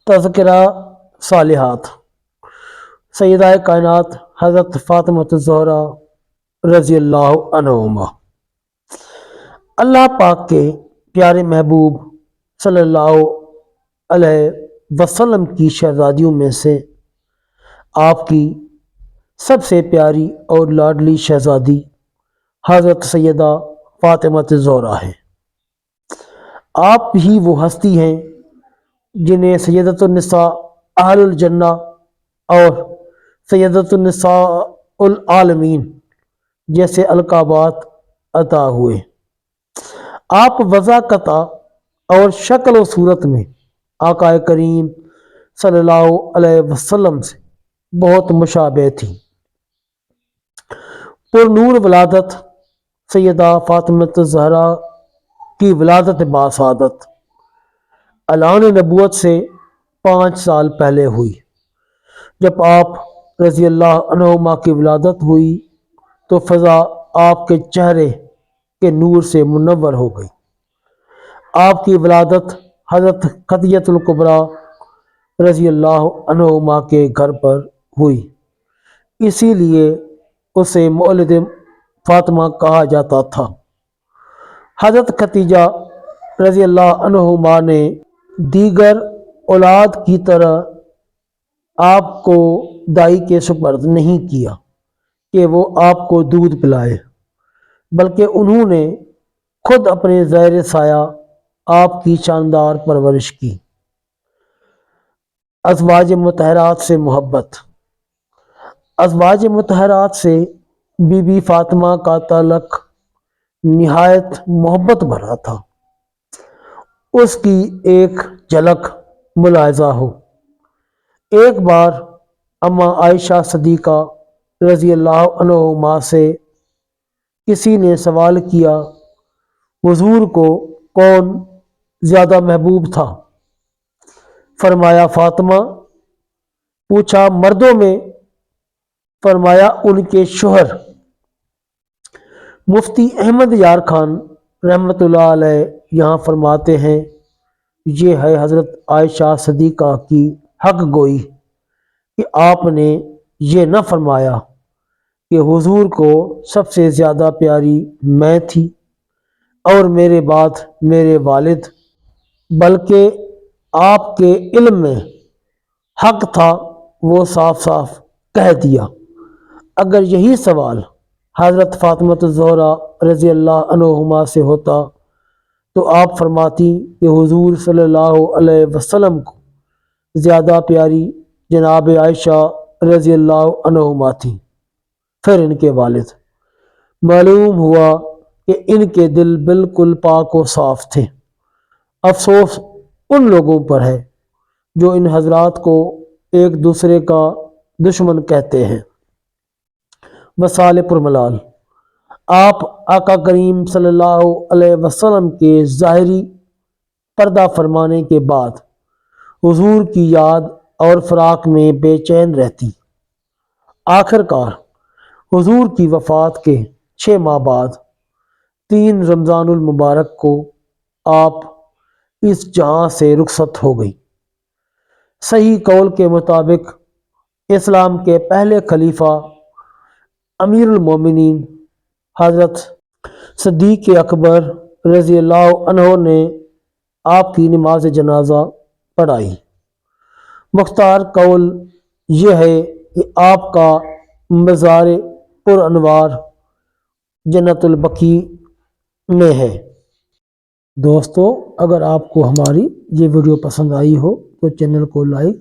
تذکرہ صالحات سیدہ کائنات حضرت فاطمہ الزہرا رضی اللہ عنہما۔ اللہ پاک کے پیارے محبوب صلی اللہ علیہ وسلم کی شہزادیوں میں سے آپ کی سب سے پیاری اور لاڈلی شہزادی حضرت سیدہ فاطمہ الزہرا ہے۔ آپ ہی وہ ہستی ہیں جنہیں سیدۃ النساء اہل الجنہ اور سیدۃ النساء العالمین جیسے القابات عطا ہوئے۔ آپ وضاقتہ اور شکل و صورت میں آقا کریم صلی اللہ علیہ وسلم سے بہت مشابہ تھی۔ پر نور ولادت سیدہ فاطمہ الزہرا کی ولادت باسعادت اعلان نبوت سے 5 سال پہلے ہوئی۔ جب آپ رضی اللہ عنہما کی ولادت ہوئی تو فضا آپ کے چہرے کے نور سے منور ہو گئی۔ آپ کی ولادت حضرت خدیجہ الکبریٰ رضی اللہ عنہما کے گھر پر ہوئی، اسی لیے اسے مولد فاطمہ کہا جاتا تھا۔ حضرت خدیجہ رضی اللہ عنہما نے دیگر اولاد کی طرح آپ کو دائی کے سپرد نہیں کیا کہ وہ آپ کو دودھ پلائے، بلکہ انہوں نے خود اپنے زیر سایہ آپ کی شاندار پرورش کی۔ ازواج مطہرات سے محبت۔ ازواج مطہرات سے بی بی فاطمہ کا تعلق نہایت محبت بھرا تھا۔ اس کی ایک جھلک ملاحظہ ہو۔ ایک بار اماں عائشہ صدیقہ رضی اللہ عنہما سے کسی نے سوال کیا، حضور کو کون زیادہ محبوب تھا؟ فرمایا فاطمہ۔ پوچھا مردوں میں؟ فرمایا ان کے شوہر۔ مفتی احمد یار خان رحمۃ اللہ علیہ یہاں فرماتے ہیں، یہ ہے حضرت عائشہ صدیقہ کی حق گوئی کہ آپ نے یہ نہ فرمایا کہ حضور کو سب سے زیادہ پیاری میں تھی اور میرے بعد میرے والد، بلکہ آپ کے علم میں حق تھا وہ صاف صاف کہہ دیا۔ اگر یہی سوال حضرت فاطمہ الزہرا رضی اللہ عنہما سے ہوتا تو آپ فرماتی کہ حضور صلی اللہ علیہ وسلم کو زیادہ پیاری جناب عائشہ رضی اللہ عنہما تھی، پھر ان کے والد۔ معلوم ہوا کہ ان کے دل بالکل پاک و صاف تھے۔ افسوس ان لوگوں پر ہے جو ان حضرات کو ایک دوسرے کا دشمن کہتے ہیں۔ وصال پرملال۔ آپ آقا کریم صلی اللہ علیہ وسلم کے ظاہری پردہ فرمانے کے بعد حضور کی یاد اور فراق میں بے چین رہتی۔ آخر کار حضور کی وفات کے 6 ماہ بعد 3 رمضان المبارک کو آپ اس جہاں سے رخصت ہو گئی۔ صحیح قول کے مطابق اسلام کے پہلے خلیفہ امیر المومنین حضرت صدیق اکبر رضی اللہ عنہ نے آپ کی نماز جنازہ پڑھائی۔ مختار قول یہ ہے کہ آپ کا مزار پر انوار جنت البقیع میں ہے۔ دوستو، اگر آپ کو ہماری یہ ویڈیو پسند آئی ہو تو چینل کو لائک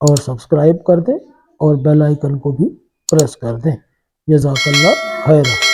اور سبسکرائب کر دیں اور بیل آئیکن کو بھی پریس کر دیں۔ جزاک اللہ خیر۔